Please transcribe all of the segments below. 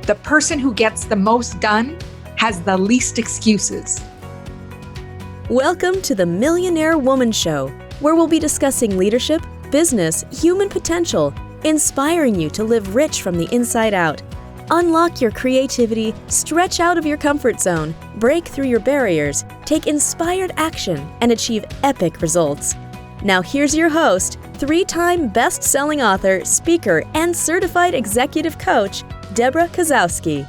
The person who gets the most done has the least excuses. Welcome to the Millionaire Woman Show, where we'll be discussing leadership, business, human potential, inspiring you to live rich from the inside out. Unlock your creativity, stretch out of your comfort zone, break through your barriers, take inspired action, and achieve epic results. Now here's your host, 3-time best-selling author, speaker, and certified executive coach, Debra Kasowski.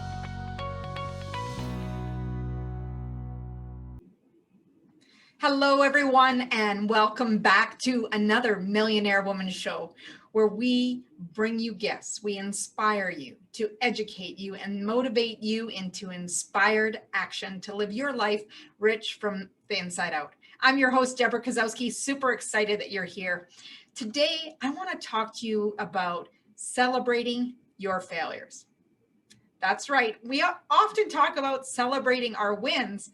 Hello, everyone, and welcome back to another Millionaire Woman Show, where we bring you guests. We inspire you to educate you and motivate you into inspired action to live your life rich from the inside out. I'm your host, Debra Kasowski. Super excited that you're here. Today, I want to talk to you about celebrating your failures. That's right. We often talk about celebrating our wins,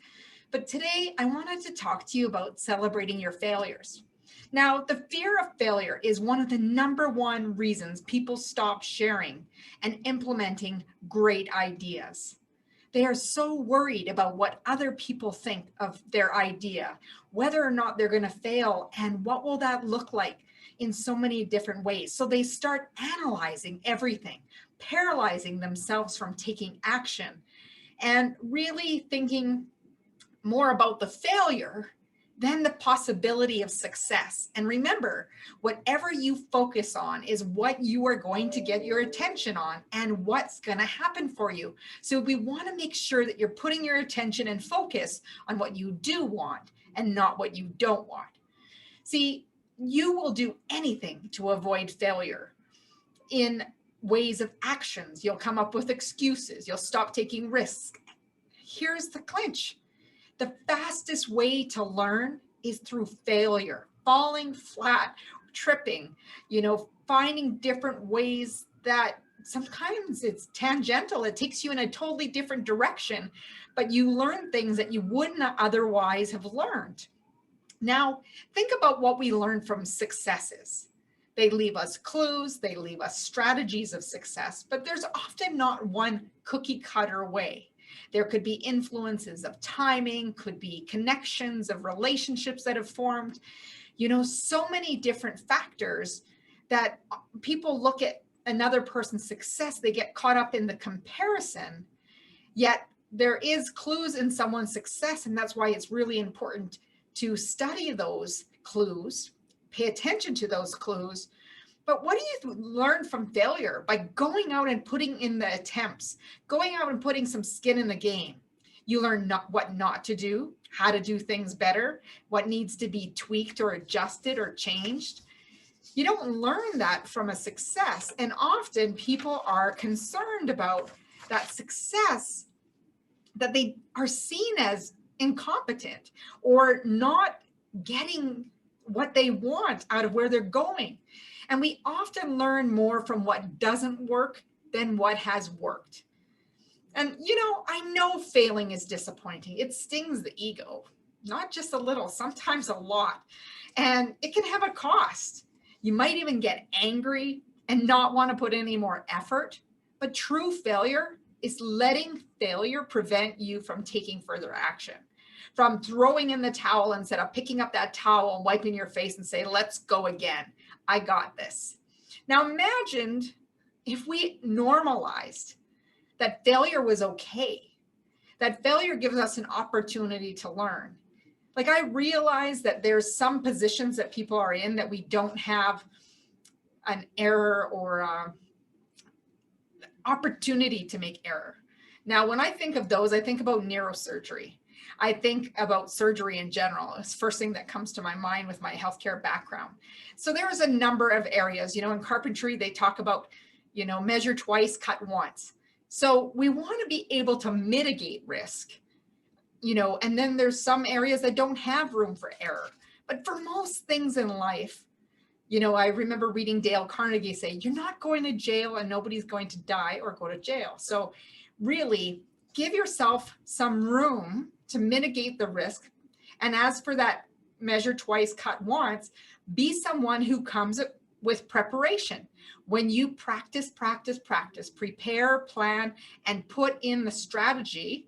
but today I wanted to talk to you about celebrating your failures. Now, the fear of failure is one of the number one reasons people stop sharing and implementing great ideas. They are so worried about what other people think of their idea, whether or not they're going to fail, and what will that look like in so many different ways. So they start analyzing everything, paralyzing themselves from taking action, and really thinking more about the failure than the possibility of success. And remember, whatever you focus on is what you are going to get your attention on and what's going to happen for you. So we want to make sure that you're putting your attention and focus on what you do want and not what you don't want. See, you will do anything to avoid failure in ways of actions. You'll come up with excuses. You'll stop taking risks. Here's the clinch. The fastest way to learn is through failure, falling flat, tripping, finding different ways that sometimes it's tangential. It takes you in a totally different direction, but you learn things that you wouldn't otherwise have learned. Now, think about what we learn from successes. They leave us clues, they leave us strategies of success, but there's often not one cookie cutter way. There could be influences of timing, could be connections of relationships that have formed, so many different factors that people look at another person's success, they get caught up in the comparison, yet there is clues in someone's success, and that's why it's really important to study those clues, pay attention to those clues. But what do you learn from failure? By going out and putting in the attempts, going out and putting some skin in the game. You learn what not to do, how to do things better, what needs to be tweaked or adjusted or changed. You don't learn that from a success. And often people are concerned about that success, that they are seen as incompetent or not getting what they want out of where they're going. And we often learn more from what doesn't work than what has worked. And, I know failing is disappointing. It stings the ego, not just a little, sometimes a lot. And it can have a cost. You might even get angry and not want to put any more effort. But true failure is letting failure prevent you from taking further action, from throwing in the towel instead of picking up that towel and wiping your face and say, let's go again. I got this. Now imagine if we normalized that failure was okay, that failure gives us an opportunity to learn. Like, I realize that there's some positions that people are in that we don't have an error or opportunity to make error. Now, when I think of those, I think about neurosurgery. I think about surgery in general. It's the first thing that comes to my mind with my healthcare background. So there is a number of areas, in carpentry, they talk about, measure twice, cut once. So we want to be able to mitigate risk, and then there's some areas that don't have room for error. But for most things in life, I remember reading Dale Carnegie say, you're not going to jail and nobody's going to die or go to jail. So really give yourself some room to mitigate the risk. And as for that measure twice, cut once, be someone who comes with preparation. When you practice, prepare, plan, and put in the strategy,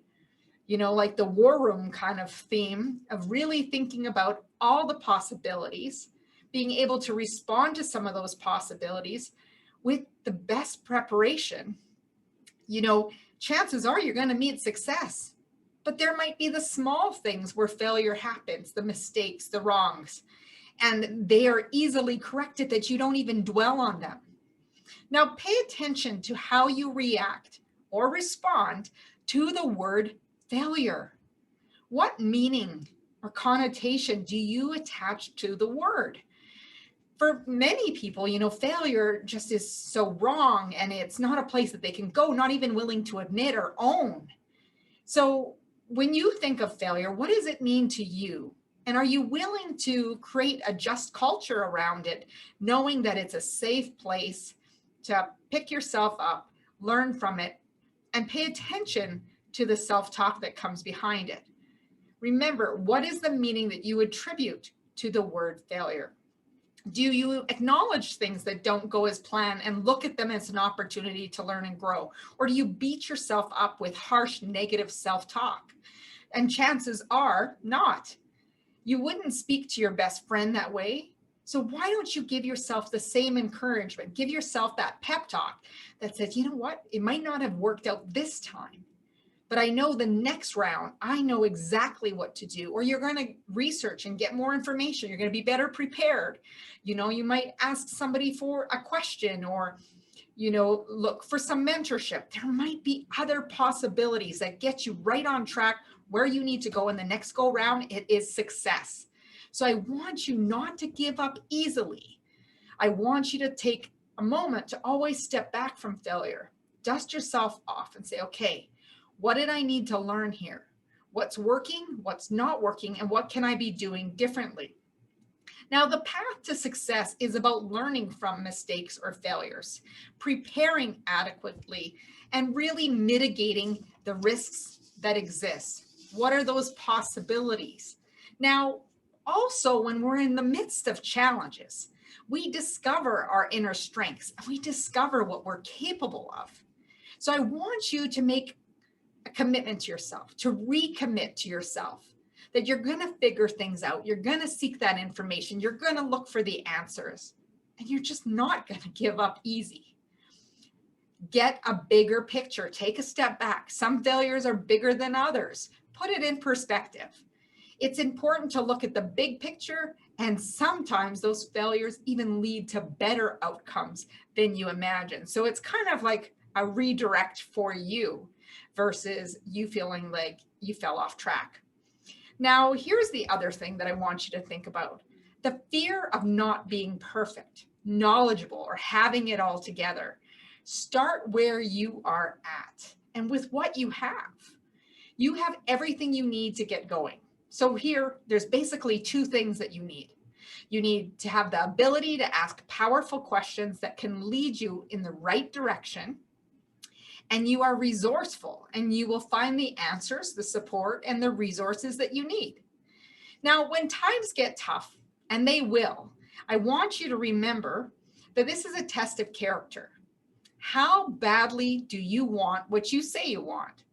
like the war room kind of theme of really thinking about all the possibilities, being able to respond to some of those possibilities with the best preparation, chances are you're going to meet success. But there might be the small things where failure happens, the mistakes, the wrongs, and they are easily corrected that you don't even dwell on them. Now, pay attention to how you react or respond to the word failure. What meaning or connotation do you attach to the word? For many people, failure just is so wrong, and it's not a place that they can go, not even willing to admit or own. So when you think of failure, what does it mean to you? And are you willing to create a just culture around it, knowing that it's a safe place to pick yourself up, learn from it, and pay attention to the self-talk that comes behind it? Remember, what is the meaning that you attribute to the word failure? Do you acknowledge things that don't go as planned and look at them as an opportunity to learn and grow? Or do you beat yourself up with harsh, negative self-talk? And chances are not. You wouldn't speak to your best friend that way. So why don't you give yourself the same encouragement? Give yourself that pep talk that says, you know what? It might not have worked out this time, but I know the next round, I know exactly what to do. Or you're going to research and get more information. You're going to be better prepared. You might ask somebody for a question, or, look for some mentorship. There might be other possibilities that get you right on track where you need to go in the next go round. It is success. So I want you not to give up easily. I want you to take a moment to always step back from failure. Dust yourself off and say, okay, what did I need to learn here? What's working, what's not working, and what can I be doing differently? Now, the path to success is about learning from mistakes or failures, preparing adequately, and really mitigating the risks that exist. What are those possibilities? Now, also, when we're in the midst of challenges, we discover our inner strengths and we discover what we're capable of. So I want you to make a commitment to yourself, to recommit to yourself, that you're going to figure things out. You're going to seek that information. You're going to look for the answers, and you're just not going to give up easy. Get a bigger picture. Take a step back. Some failures are bigger than others. Put it in perspective. It's important to look at the big picture, and sometimes those failures even lead to better outcomes than you imagine. So it's kind of like a redirect for you versus you feeling like you fell off track. Now, here's the other thing that I want you to think about. The fear of not being perfect, knowledgeable, or having it all together. Start where you are at and with what you have. You have everything you need to get going. So here, there's basically two things that you need. You need to have the ability to ask powerful questions that can lead you in the right direction. And you are resourceful, and you will find the answers, the support, and the resources that you need. Now, when times get tough, and they will, I want you to remember that this is a test of character. How badly do you want what you say you want?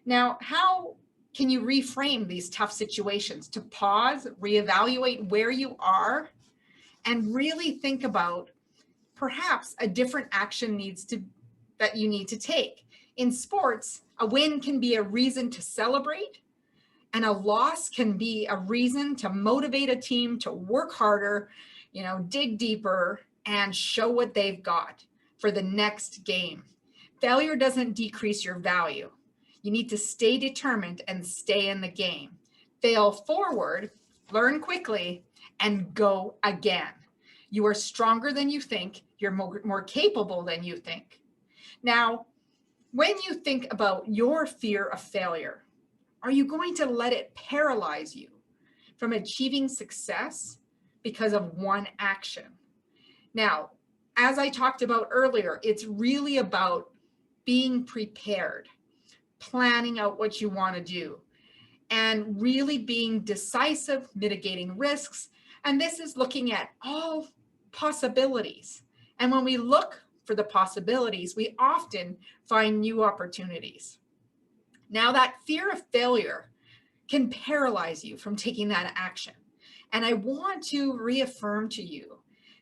Now, how can you reframe these tough situations to pause, reevaluate where you are, and really think about perhaps a different action that you need to take? In sports, a win can be a reason to celebrate, and a loss can be a reason to motivate a team to work harder, dig deeper, and show what they've got for the next game. Failure doesn't decrease your value. You need to stay determined and stay in the game. Fail forward, learn quickly, and go again. You are stronger than you think. You're more capable than you think. Now, when you think about your fear of failure, are you going to let it paralyze you from achieving success because of one action? Now, as I talked about earlier, it's really about being prepared, planning out what you want to do, and really being decisive, mitigating risks. And this is looking at all possibilities. And when we look for the possibilities, we often find new opportunities. Now, that fear of failure can paralyze you from taking that action. And I want to reaffirm to you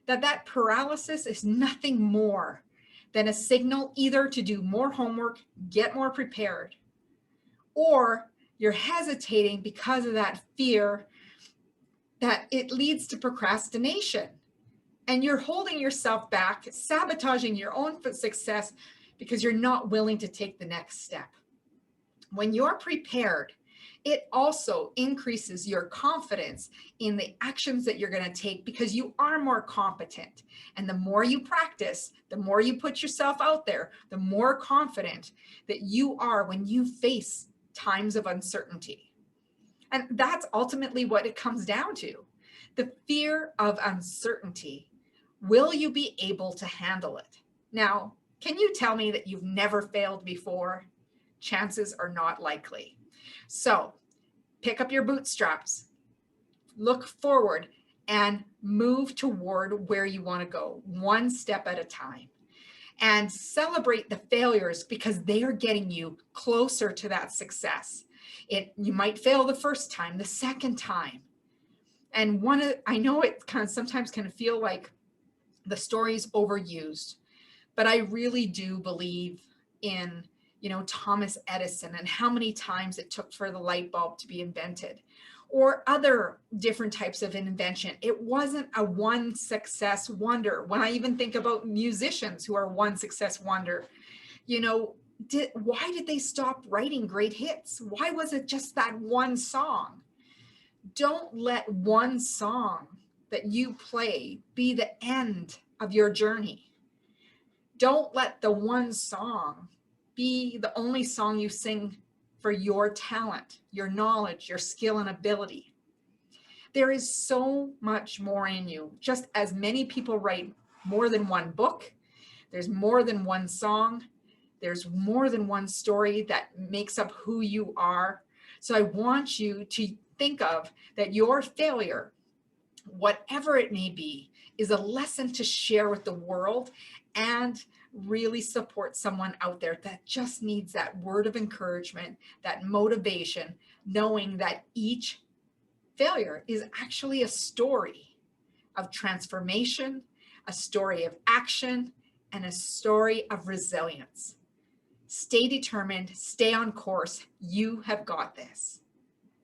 that that paralysis is nothing more than a signal either to do more homework, get more prepared, or you're hesitating because of that fear that it leads to procrastination. And you're holding yourself back, sabotaging your own success because you're not willing to take the next step. When you're prepared, it also increases your confidence in the actions that you're going to take because you are more competent. And the more you practice, the more you put yourself out there, the more confident that you are when you face times of uncertainty. And that's ultimately what it comes down to. The fear of uncertainty. Will you be able to handle it? Now, can you tell me that you've never failed before? Chances are not likely. So pick up your bootstraps, look forward, and move toward where you want to go, one step at a time. And celebrate the failures because they are getting you closer to that success. You might fail the first time, the second time. And I know it sometimes can feel like the story's overused, but I really do believe in Thomas Edison and how many times it took for the light bulb to be invented, or other different types of invention. It wasn't a one success wonder. When I even think about musicians who are one success wonder, why did they stop writing great hits? Why was it just that one song? Don't let one song that you play be the end of your journey. Don't let the one song be the only song you sing for your talent, your knowledge, your skill and ability. There is so much more in you. Just as many people write more than one book, there's more than one song, there's more than one story that makes up who you are. So I want you to think of that your failure, whatever it may be, is a lesson to share with the world and really support someone out there that just needs that word of encouragement, that motivation, knowing that each failure is actually a story of transformation, a story of action, and a story of resilience. Stay determined, stay on course. You have got this.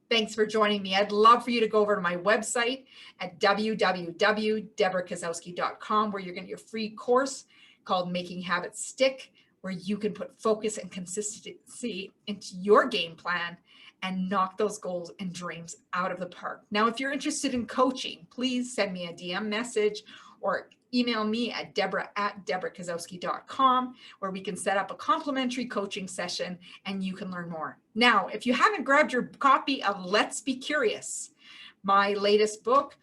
Thanks for joining me. I'd love for you to go over to my website at www.debrakasowski.com, where you're going to get your free course called Making Habits Stick, where you can put focus and consistency into your game plan and knock those goals and dreams out of the park. Now, if you're interested in coaching, please send me a DM message or email me at debra@debrakasowski.com, where we can set up a complimentary coaching session and you can learn more. Now, if you haven't grabbed your copy of Let's Be Curious, my latest book,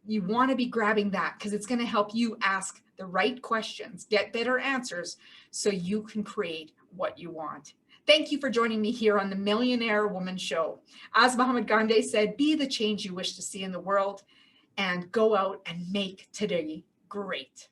you want to be grabbing that because it's going to help you ask the right questions, get better answers so you can create what you want. Thank you for joining me here on the Millionaire Woman Show. As Muhammad Gandhi said, be the change you wish to see in the world and go out and make today great.